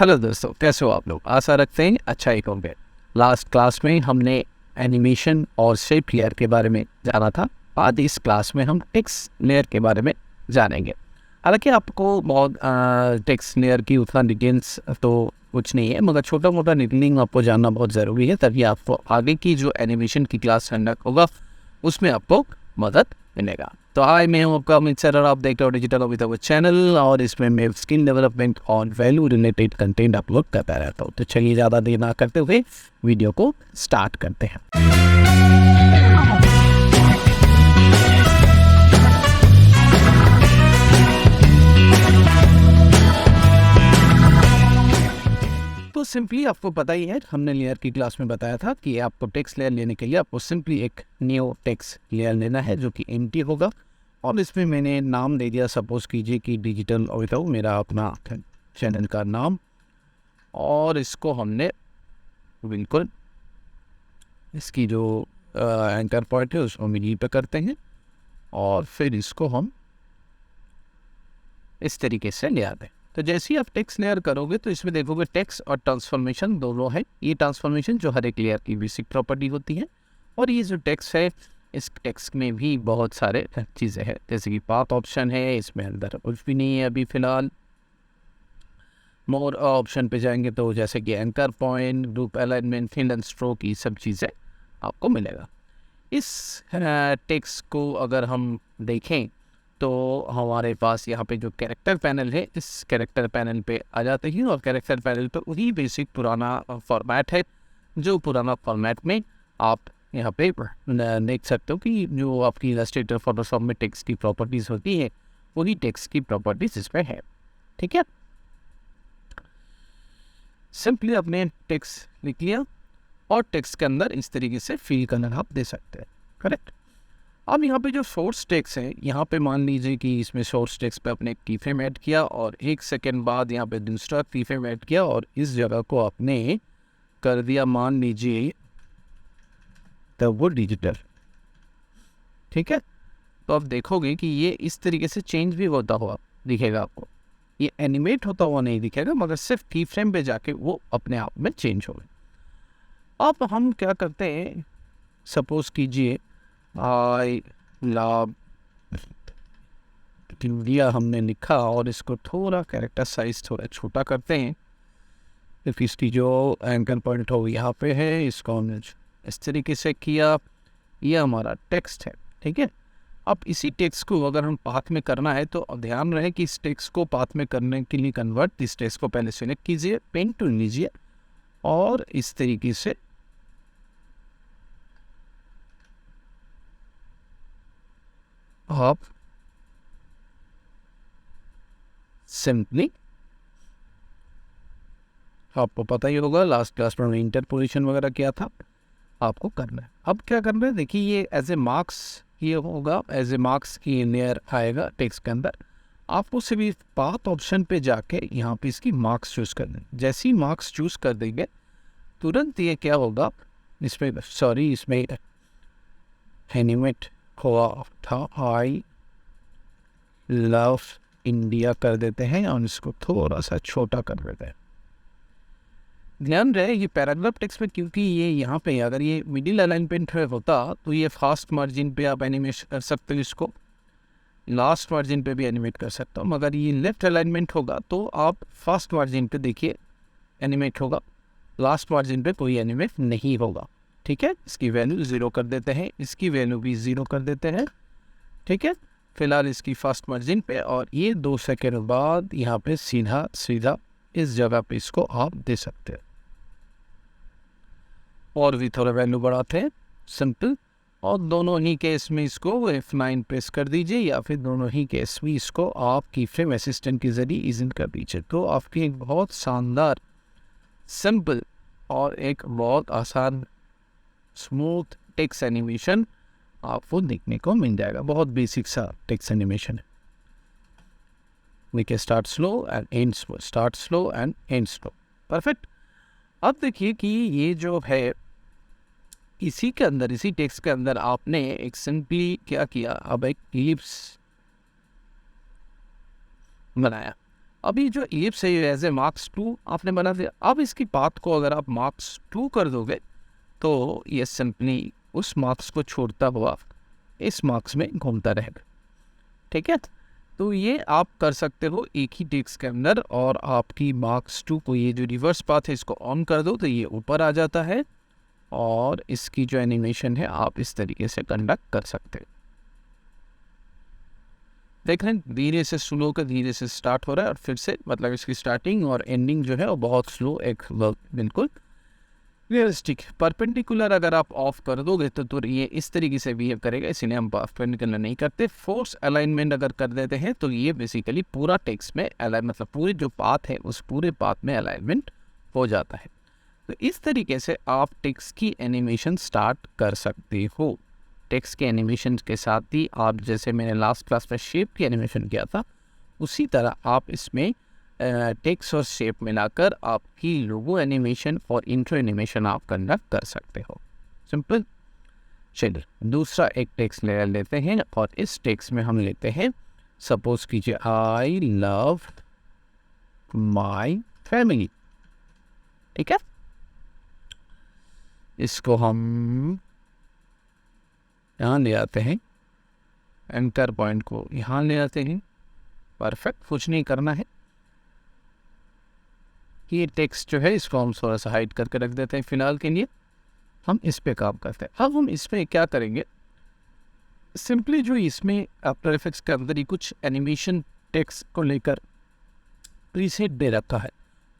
Hello दोस्तों, कैसे हो आप लोग। आशा रखते हैं अच्छा ही होंगे। लास्ट क्लास में हमने एनिमेशन और शेप लेयर के बारे में जाना था। आज इस क्लास में हम टेक्स्ट लेयर के बारे में जानेंगे। हालांकि आपको बहुत टेक्स्ट लेयर की उतना डिटेल्स तो कुछ नहीं है, मगर छोटा मोटा डिटेलिंग आपको जानना बहुत ज़रूरी है, तभी आपको आगे की जो एनिमेशन की क्लास कंडक्ट होगा उसमें आपको मदद मिलेगा। तो हाय, मैं हूँ आपका अमित सर और आप देख रहे हो डिजिटल अमिताभ चैनल, और इसमें मैं स्किल डेवलपमेंट और वैल्यू रिलेटेड कंटेंट अपलोड करता रहता हूँ। तो चलिए ज़्यादा देर ना करते हुए वीडियो को स्टार्ट करते हैं। तो सिंपली आपको पता ही है, हमने लेयर की क्लास में बताया था कि आपको टेक्स्ट लेयर लेने के लिए आपको सिंपली एक न्यू टेक्स्ट लेयर लेना है जो कि एम्प्टी होगा। और इसमें मैंने नाम दे दिया, सपोज कीजिए कि डिजिटल अमिताभ मेरा अपना चैनल का नाम, और इसको हमने बिल्कुल इसकी जो एंकर पॉइंट है उसको मिडिल पे करते हैं, और फिर इसको हम इस तरीके से ले आते हैं। तो जैसे ही आप टेक्स्ट लेयर करोगे तो इसमें देखोगे टेक्स्ट और ट्रांसफॉर्मेशन दोनों है। ये ट्रांसफॉर्मेशन जो हर एक लेयर की बेसिक प्रॉपर्टी होती है, और ये जो टेक्स्ट है इस टेक्स्ट में भी बहुत सारे चीज़ें हैं, जैसे कि पाथ ऑप्शन है, इसमें अंदर कुछ भी नहीं है अभी फ़िलहाल। मोर ऑप्शन पे जाएंगे तो जैसे कि anchor point, group alignment, fill and stroke, ये सब चीज़ें आपको मिलेगा। इस टेक्स्ट को अगर हम देखें तो हमारे पास यहाँ पे जो कैरेक्टर पैनल है, इस कैरेक्टर पैनल पे आ जाते हैं, और कैरेक्टर पैनल पे वही बेसिक पुराना फॉर्मेट है, जो पुराना फॉर्मेट में आप यहाँ पे देख सकते हो कि जो आपकी इलस्ट्रेटर फोटोशॉप में टेक्स्ट की प्रॉपर्टीज़ होती है वही टेक्स्ट की प्रॉपर्टीज़ इसमें है। ठीक है, सिंपली अपने टेक्स्ट लिख लिया और टेक्स्ट के अंदर इस तरीके से फिल करना आप दे सकते हैं। करेक्ट। अब यहाँ पे जो सोर्स टेक्स्ट है, यहाँ पे मान लीजिए कि इसमें सोर्स टेक्स्ट पे आपने की फ्रेम ऐड किया और 1 सेकेंड बाद यहाँ पे दूसरा की फ्रेम ऐड किया, और इस जगह को आपने कर दिया मान लीजिए तब वो डिजिटल। ठीक है, तो आप देखोगे कि ये इस तरीके से चेंज भी होता हुआ दिखेगा आपको। ये एनिमेट होता हुआ नहीं दिखेगा, मगर सिर्फ की फ्रेम पे जाके वो अपने आप में चेंज होगा। अब हम क्या करते हैं, सपोज कीजिए आई लव इंडिया हमने लिखा, और इसको थोड़ा कैरेक्टर साइज थोड़ा छोटा करते हैं, क्योंकि इसकी जो एंकर पॉइंट हो यहाँ पे है, इसको हमने इस तरीके से किया। ये हमारा टेक्स्ट है। ठीक है, अब इसी टेक्स्ट को अगर हम पाथ में करना है तो ध्यान रहे कि इस टेक्स्ट को पाथ में करने के लिए कन्वर्ट, इस टेक्स्ट को पहले सिलेक्ट कीजिए, पेन टूल लीजिए, और इस तरीके से आप सिंपली, आपको पता ही होगा लास्ट क्लास में इंटरपोलेशन वगैरह किया था, आपको करना है। अब क्या करना है, देखिए ये एज ए मार्क्स, ये होगा एज ए मार्क्स की लेयर आएगा टेक्स्ट के अंदर। आपको सिर्फ पाथ ऑप्शन पे जाके यहाँ पे इसकी मार्क्स चूज़ करना है। जैसे ही मार्क्स चूज़ कर देंगे तुरंत ये क्या होगा, इसमें एनिमेट हुआ था आई लव इंडिया कर देते हैं, और इसको थोड़ा सा छोटा कर देते हैं। ध्यान रहे ये पैराग्राफ टेक्स्ट में, क्योंकि ये यहाँ पे अगर ये मिडिल अलाइनमेंट होता तो ये फास्ट मार्जिन पे आप एनिमेट कर सकते हो, इसको लास्ट मार्जिन पे भी एनिमेट कर सकता हूँ, मगर ये लेफ्ट अलाइनमेंट होगा तो आप फास्ट मार्जिन पे देखिए एनिमेट होगा, लास्ट मार्जिन पे कोई एनिमेट नहीं होगा। ठीक है, इसकी वैल्यू 0 कर देते हैं, इसकी वैल्यू भी 0 कर देते हैं। ठीक है, फिलहाल इसकी फर्स्ट मार्जिन पे, और ये 2 सेकेंड बाद यहाँ पे सीधा इस जगह पे इसको आप दे सकते हैं, और भी थोड़ा वैल्यू बढ़ाते हैं सिंपल, और दोनों ही केस में इसको F9 प्रेस कर दीजिए, या फिर दोनों ही केस में इसको आप की फ्रेम असिस्टेंट के जरिए इज़न कर दीजिए। तो आपकी एक बहुत शानदार, सिंपल और एक बहुत आसान स्मूथ टेक्स्ट एनिमेशन आपको देखने को मिल जाएगा। बहुत बेसिक सा टेक्स्ट एनिमेशन है। We can start slow and end slow, start slow and end slow. Perfect. अब देखिए कि ये जो है इसी के अंदर, इसी टेक्स्ट के अंदर आपने एक सिंपली क्या किया, अब एक क्लिप्स बनाया। अभी जो एप्स है एज ए मार्क्स 2 आपने बना दिया। अब इसकी बात को अगर आप मार्क्स 2 कर दोगे तो ये सिंपली उस मार्क्स को छोड़ता हुआ इस मार्क्स में घूमता रहेगा। ठीक है, तो ये आप कर सकते हो एक ही टेक्स्ट के अंदर, और आपकी मार्क्स 2 को ये जो रिवर्स पाथ है इसको ऑन कर दो तो ये ऊपर आ जाता है, और इसकी जो एनिमेशन है आप इस तरीके से कंडक्ट कर सकते हो। देख रहे हैं धीरे से स्लो होकर धीरे से स्टार्ट हो रहा है, और फिर से मतलब इसकी स्टार्टिंग और एंडिंग जो है वो बहुत स्लो, एक बिल्कुल रियलिस्टिक। परपेंडिकुलर अगर आप ऑफ कर दोगे तो ये इस तरीके से बिहेव करेगा, इसीलिए हम परपेंडिकुलर नहीं करते। फोर्स अलाइनमेंट अगर कर देते हैं तो ये बेसिकली पूरा टेक्स्ट में अलाइन, मतलब पूरी जो पाथ है उस पूरे पाथ में अलाइनमेंट हो जाता है। तो इस तरीके से आप टेक्स्ट की एनिमेशन स्टार्ट कर सकते हो। टेक्स्ट के एनिमेशन के साथ ही आप, जैसे मैंने लास्ट क्लास में शेप की एनिमेशन किया था, उसी तरह आप इसमें टेक्स्ट और शेप मिलाकर आपकी लोगो एनिमेशन और इंट्रो एनिमेशन आप कंडक्ट कर सकते हो। सिंपल। चलिए दूसरा एक टेक्स्ट ले लेते हैं, और इस टेक्स्ट में हम लेते हैं, सपोज कीजिए आई लव माई फैमिली। ठीक है, इसको हम यहाँ ले आते हैं, एंकर पॉइंट को यहाँ ले आते हैं। परफेक्ट, कुछ नहीं करना है। ये टेक्स्ट जो है इसको हम थोड़ा सा हाइड करके रख देते हैं फिलहाल के लिए। हम इस पे काम करते हैं। अब हम इसमें क्या करेंगे, सिंपली जो इसमें आफ्टर इफेक्ट्स के अंदर ही कुछ एनिमेशन टेक्स्ट को लेकर प्रीसेट दे रखा है,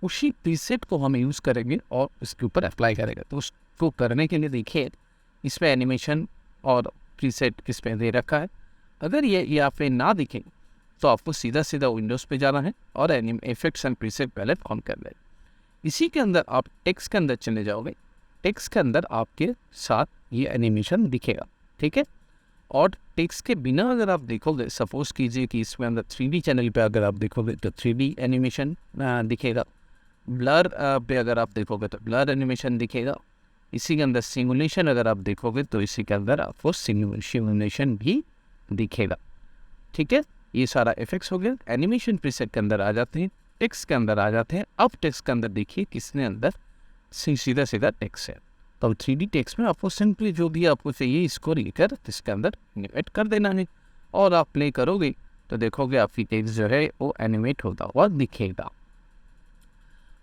उसी प्रीसेट को हम यूज़ करेंगे और इसके ऊपर अप्लाई करेंगे। तो उसको करने के लिए देखिए इसमें एनिमेशन और प्रीसेट इसमें दे रखा है। अगर ये यहाँ पे ना दिखे तो आपको सीधा सीधा विंडोज़ पे जाना है और effects and preset palette on कर लें। इसी के अंदर आप टेक्स्ट के अंदर चले जाओगे, टेक्स्ट के अंदर आपके साथ ये एनिमेशन दिखेगा। ठीक है, और टेक्स्ट के बिना अगर आप देखोगे, सपोज कीजिए कि इसमें अंदर 3D चैनल पे अगर आप देखोगे तो 3D एनिमेशन दिखेगा। ब्लर पे अगर आप देखोगे तो ब्लर एनिमेशन दिखेगा। इसी के अंदर सिमुलेशन अगर आप देखोगे तो इसी के अंदर आपको सिमुलेशन भी दिखेगा। ठीक है, ये सारा इफेक्ट्स हो गया। एनिमेशन प्रीसेट के अंदर आ जाते हैं, टेक्स्ट के अंदर आ जाते हैं। अब टेक्स्ट के अंदर देखिए किसने अंदर सीधा सीधा टेक्स्ट है। तो 3D टेक्स्ट में आपको सिंपली जो भी आपको चाहिए इसको लेकर इसके अंदर एनिमेट कर देना है, और आप प्ले करोगे तो देखोगे आपकी टेक्स्ट जो है वो एनिमेट होता हुआ दिखेगा।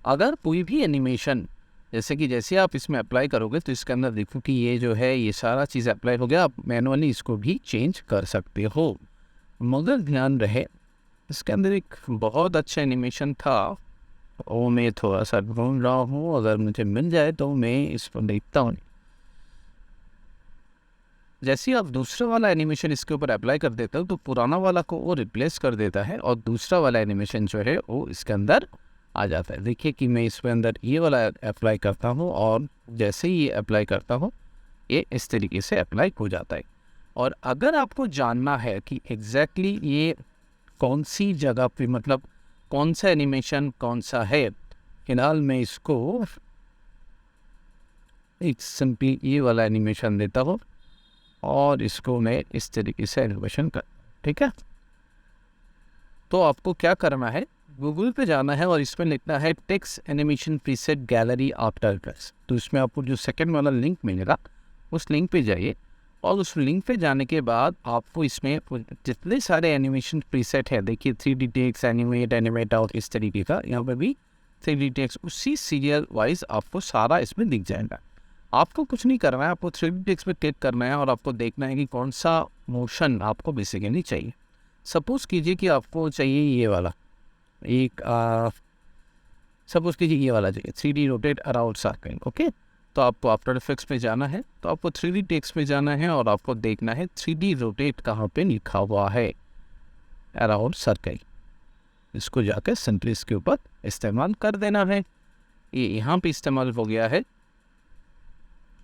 अगर कोई भी एनिमेशन जैसे आप इसमें अप्लाई करोगे तो इसके अंदर देखो कि ये जो है ये सारा चीज़ अप्लाई हो गया। आप मैनुअली इसको भी चेंज कर सकते हो, मगर ध्यान रहे इसके अंदर एक बहुत अच्छा एनिमेशन था, वो मैं थोड़ा सा ढूंढ रहा हूँ। अगर मुझे मिल जाए तो मैं इसको देखता हूँ। जैसे आप दूसरा वाला एनिमेशन इसके ऊपर अप्लाई कर देते हो तो पुराना वाला को वो रिप्लेस कर देता है, और दूसरा वाला एनिमेशन जो है वो इसके अंदर आ जाता है। देखिए कि मैं इसके अंदर ये वाला अप्लाई करता हूँ, और जैसे ही ये अप्लाई करता हूँ ये इस तरीके से अप्लाई हो जाता है। और अगर आपको जानना है कि एग्जैक्टली ये कौन सी जगह पे, मतलब कौन सा एनिमेशन कौन सा है, फिलहाल मैं इसको एक सिंपली ये वाला एनिमेशन देता हूँ और इसको मैं इस तरीके से एनिमेशन कर। ठीक है, तो आपको क्या करना है, गूगल पे जाना है और इसमें लिखना है text animation preset gallery after effects. तो इसमें आपको जो सेकंड वाला लिंक मिलेगा उस लिंक पे जाइए, और उस लिंक पे जाने के बाद आपको इसमें जितने सारे एनिमेशन प्रीसेट है, देखिए 3D टेक्स्ट, एनिमेट आउट, इस तरीके का यहाँ पे भी 3D टेक्स्ट उसी सीरियल वाइज आपको सारा इसमें दिख जाएगा। आपको कुछ नहीं करना है, आपको 3D टेक्स्ट पे क्लिक करना है और आपको देखना है कि कौन सा मोशन आपको बेसिकली चाहिए। सपोज कीजिए कि आपको चाहिए ये वाला, एक सपोज कीजिए ये वाला चाहिए 3D rotate around circle. Okay, तो आपको आफ्टर इफेक्ट्स पे जाना है, तो आपको 3D टेक्स्ट पे जाना है और आपको देखना है 3D रोटेट कहाँ पे लिखा हुआ है, अराउंड सर्कल। इसको जाकर सिंपली इसके ऊपर इस्तेमाल कर देना है। ये यहाँ पे इस्तेमाल हो गया है,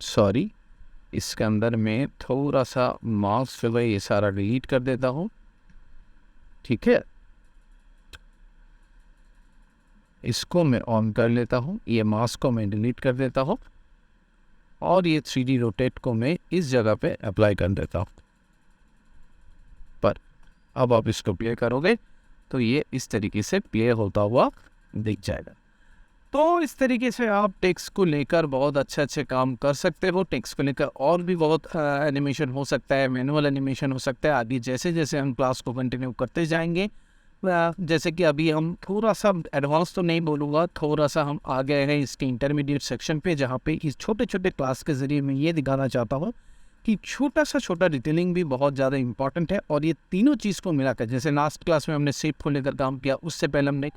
सॉरी इसके अंदर मैं थोड़ा सा माउस जो है ये सारा डिलीट कर देता हूँ। ठीक है, इसको मैं ऑन कर लेता हूँ, ये माउस को मैं डिलीट कर देता हूँ, और ये 3D रोटेट को मैं इस जगह पे अप्लाई कर देता हूँ। पर अब आप इसको प्ले करोगे तो ये इस तरीके से प्ले होता हुआ दिख जाएगा। तो इस तरीके से आप टेक्स्ट को लेकर बहुत अच्छे काम कर सकते हो। टेक्स्ट को लेकर और भी बहुत एनिमेशन हो सकता है, मैनुअल एनिमेशन हो सकता है आदि। जैसे जैसे हम क्लास को कंटिन्यू करते जाएंगे, जैसे कि अभी हम थोड़ा सा एडवांस तो नहीं बोलूँगा, थोड़ा सा हम आ गए हैं इसके इंटरमीडिएट सेक्शन पे, जहाँ पे इस छोटे छोटे क्लास के ज़रिए मैं ये दिखाना चाहता हूँ कि छोटा डिटेलिंग भी बहुत ज़्यादा इंपॉर्टेंट है। और ये तीनों चीज़ को मिलाकर, जैसे लास्ट क्लास में हमने शेप को लेकर काम किया, उससे पहले हमने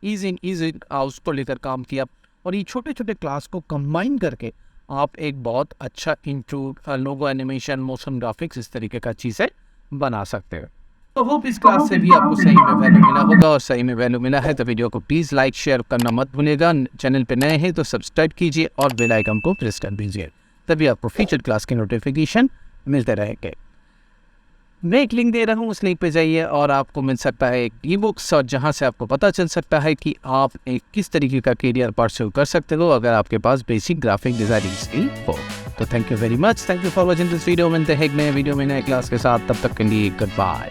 ईज इन आउट को लेकर काम किया, और ये छोटे छोटे क्लास को कंबाइन करके आप एक बहुत अच्छा इंट्रो लोगो एनिमेशन, मोशन ग्राफिक्स, इस तरीके का चीज़ें बना सकते हो। तो होप इस क्लास से भी आपको सही में वैल्यू मिला होगा, और सही में वैल्यू मिला है तो वीडियो को प्लीज़ लाइक शेयर करना मत भूलिएगा। चैनल पे नए हैं तो सब्सक्राइब कीजिए और बेल आइकन को प्रेस कर दीजिए, तभी आपको फ्यूचर क्लास के नोटिफिकेशन मिलते रहेंगे। मैं एक लिंक दे रहा हूँ, उस लिंक पे जाइए और आपको मिल सकता है एक ई-बुक्स, और जहाँ से आपको पता चल सकता है कि आप एक किस तरीके का करियर परस्यू कर सकते हो अगर आपके पास बेसिक ग्राफिक डिजाइनिंग स्किल हो। तो thank you very much, thank you for watching this video. मिलते हैं एक नए वीडियो में नए क्लास के साथ, तब तक के लिए गुड बाय।